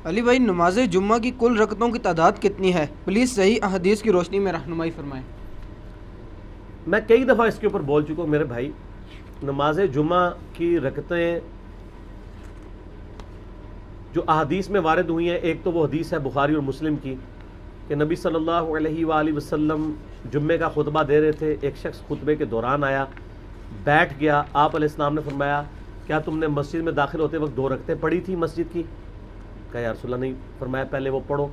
علی بھائی، نماز جمعہ کی کل رکعتوں کی تعداد کتنی ہے؟ پلیز صحیح احادیث کی روشنی میں رہنمائی فرمائیں۔ میں کئی دفعہ اس کے اوپر بول چکا ہوں میرے بھائی. نماز جمعہ کی رکعتیں جو احادیث میں وارد ہوئی ہیں، ایک تو وہ حدیث ہے بخاری اور مسلم کی کہ نبی صلی اللہ علیہ وآلہ وسلم جمعے کا خطبہ دے رہے تھے. ایک شخص خطبے کے دوران آیا، بیٹھ گیا. آپ علیہ السلام نے فرمایا کیا تم نے مسجد میں داخل ہوتے وقت 2 رکعتیں پڑھی تھی مسجد کی؟ کہا یا رسول اللہ نہیں. فرمایا پہلے وہ پڑھو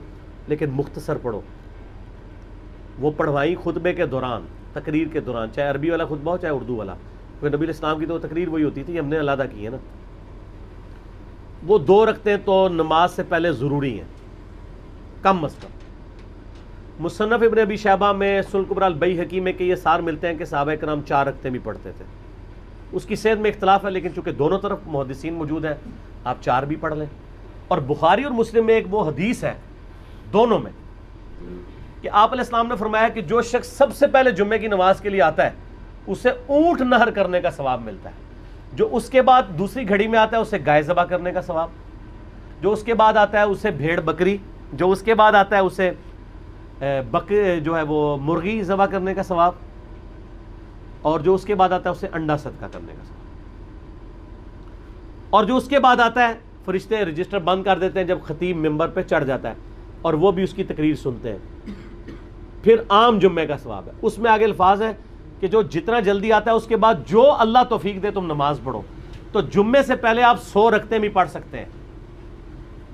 لیکن مختصر پڑھو. وہ پڑھوائی خطبے کے دوران، تقریر کے دوران، چاہے عربی والا خطبہ ہو چاہے اردو والا، کیونکہ نبی علیہ السلام کی تو تقریر وہی ہوتی تھی، ہم نے علیحدہ کی ہے نا. وہ 2 رکعتیں تو نماز سے پہلے ضروری ہیں کم از کم. مصنف ابن ابی شیبہ میں سنن کبری البیہقی میں کہ یہ سار ملتے ہیں کہ صحابہ کرام 4 رکعتیں بھی پڑھتے تھے. اس کی صحت میں اختلاف ہے، لیکن چونکہ دونوں طرف محدثین موجود ہیں آپ 4 بھی پڑھ لیں. اور بخاری اور مسلم میں ایک وہ حدیث ہے دونوں میں کہ آپ علیہ السلام نے فرمایا کہ جو شخص سب سے پہلے جمعے کی نماز کے لیے آتا ہے اسے اونٹ نہر کرنے کا ثواب ملتا ہے. جو اس کے بعد دوسری گھڑی میں آتا ہے اسے گائے ذبح کرنے کا ثواب. جو اس کے بعد آتا ہے اسے بھیڑ بکری، جو اس کے بعد آتا ہے اسے جو ہے وہ مرغی ذبح کرنے کا ثواب، اور جو اس کے بعد آتا ہے اسے انڈا صدقہ کرنے کا ثواب. اور جو اس کے بعد آتا ہے فرشتے رجسٹر بند کر دیتے ہیں جب خطیب ممبر پہ چڑھ جاتا ہے اور وہ بھی اس کی تقریر سنتے ہیں. پھر عام جمعے کا ثواب ہے. اس میں آگے الفاظ ہیں کہ جو جتنا جلدی آتا ہے اس کے بعد جو اللہ توفیق دے تم نماز پڑھو. تو جمعے سے پہلے آپ 100 رکعتیں بھی پڑھ سکتے ہیں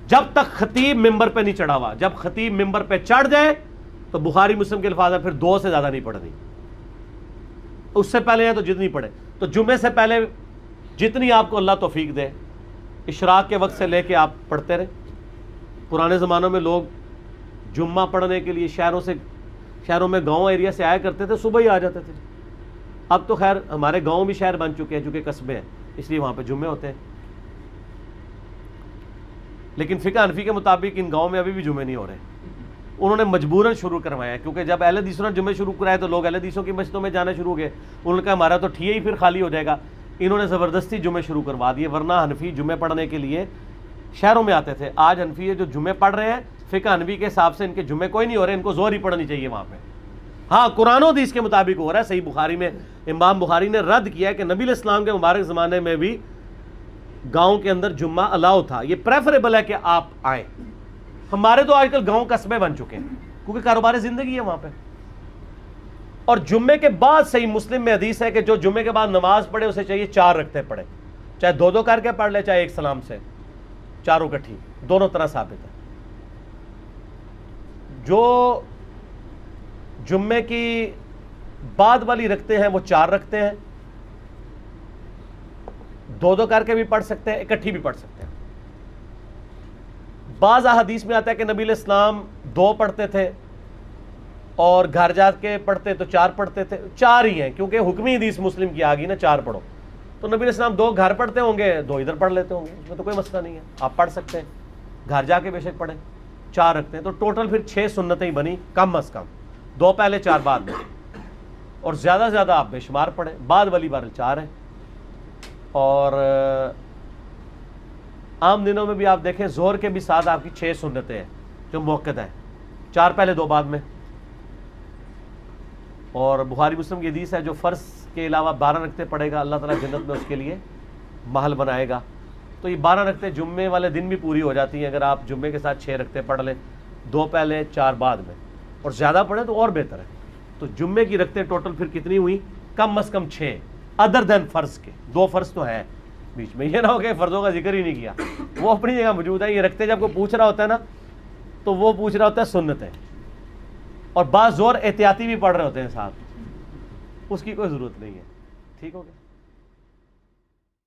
جب تک خطیب ممبر پہ نہیں چڑھا ہوا. جب خطیب ممبر پہ چڑھ جائے تو بخاری مسلم کے الفاظ ہیں پھر 2 سے زیادہ نہیں پڑھنی. اس سے پہلے ہیں تو جتنی پڑھے. تو جمعے سے پہلے جتنی آپ کو اللہ توفیق دے، اشراق کے وقت سے لے کے آپ پڑھتے رہے. پرانے زمانوں میں لوگ جمعہ پڑھنے کے لیے شہروں میں گاؤں ایریا سے آیا کرتے تھے، صبح ہی آ جاتے تھے. اب تو خیر ہمارے گاؤں بھی شہر بن چکے ہیں چونکہ قصبے ہیں، اس لیے وہاں پہ جمعے ہوتے ہیں. لیکن فقہ حنفی کے مطابق ان گاؤں میں ابھی بھی جمعے نہیں ہو رہے. انہوں نے مجبوراً شروع کروایا کیونکہ جب اہل حدیثوں نے جمعے شروع کرائے تو لوگ اہل حدیثوں کی مسجدوں میں جانا شروع ہو گئے. انہوں نے کہا ہمارا تو ٹھیے ہی پھر خالی ہو جائے گا. انہوں نے زبردستی جمعے شروع کروا دیے، ورنہ حنفی جمعے پڑھنے کے لیے شہروں میں آتے تھے. آج حنفی جو جمعے پڑھ رہے ہیں فقہ حنفی کے حساب سے ان کے جمعے کوئی نہیں ہو رہے، ان کو ظہر ہی پڑھنی چاہیے وہاں پہ. ہاں قرآن و حدیث کے مطابق ہو رہا ہے. صحیح بخاری میں امام بخاری نے رد کیا ہے کہ نبی علیہ السلام کے مبارک زمانے میں بھی گاؤں کے اندر جمعہ الاؤ تھا. یہ پریفریبل ہے کہ آپ آئیں. ہمارے تو آج کل گاؤں قصبے بن چکے ہیں کیونکہ کاروبار زندگی ہے وہاں پہ. اور جمعے کے بعد صحیح مسلم میں حدیث ہے کہ جو جمعے کے بعد نماز پڑھے اسے چاہیے 4 رکعتیں پڑھے، چاہے 2 کر کے پڑھ لے چاہے ایک سلام سے، چاروں کٹھی، دونوں طرح ثابت ہے. جو جمعے کی بعد والی رکھتے ہیں وہ 4 رکھتے ہیں، 2 کر کے بھی پڑھ سکتے ہیں، اکٹھی بھی پڑھ سکتے ہیں. بعض احادیث میں آتا ہے کہ نبی علیہ السلام 2 پڑھتے تھے اور گھر جا کے پڑھتے تو 4 پڑھتے تھے. 4 ہی ہیں کیونکہ حکمی حدیث مسلم کی آ گئی نا 4 پڑھو. تو نبی علیہ السلام 2 گھر پڑھتے ہوں گے، 2 ادھر پڑھ لیتے ہوں گے، اس میں تو کوئی مسئلہ نہیں ہے. آپ پڑھ سکتے ہیں، گھر جا کے بے شک پڑھیں. 4 رکھتے ہیں تو ٹوٹل پھر 6 سنتیں ہی بنی کم از کم، 2 پہلے 4 بعد میں. اور زیادہ سے زیادہ آپ بے شمار پڑھیں. بعد والی بار 4 ہے. اور عام دنوں میں بھی آپ دیکھیں ظہر کے بھی ساتھ آپ کی 6 سنتیں ہیں جو موقع ہیں، 4 پہلے 2 بعد میں. اور بخاری مسلم کی حدیث ہے جو فرض کے علاوہ 12 رکعتیں پڑھے گا اللہ تعالیٰ جنت میں اس کے لیے محل بنائے گا. تو یہ 12 رکعتیں جمعے والے دن بھی پوری ہو جاتی ہیں اگر آپ جمعے کے ساتھ 6 رکعتیں پڑھ لیں، 2 پہلے 4 بعد میں. اور زیادہ پڑھیں تو اور بہتر ہے. تو جمعے کی رکعتیں ٹوٹل پھر کتنی ہوئی؟ کم از کم 6 ادر دین فرض کے. 2 فرض تو ہیں بیچ میں، یہ نہ ہو کہ فرضوں کا ذکر ہی نہیں کیا، وہ اپنی جگہ موجود ہے. یہ رکھتے جب کوئی پوچھ رہا ہوتا ہے نا تو وہ پوچھ رہا ہوتا ہے سنتیں، اور بعض زور احتیاطی بھی پڑھ رہے ہوتے ہیں ساتھ، اس کی کوئی ضرورت نہیں ہے. ٹھیک ہو گیا.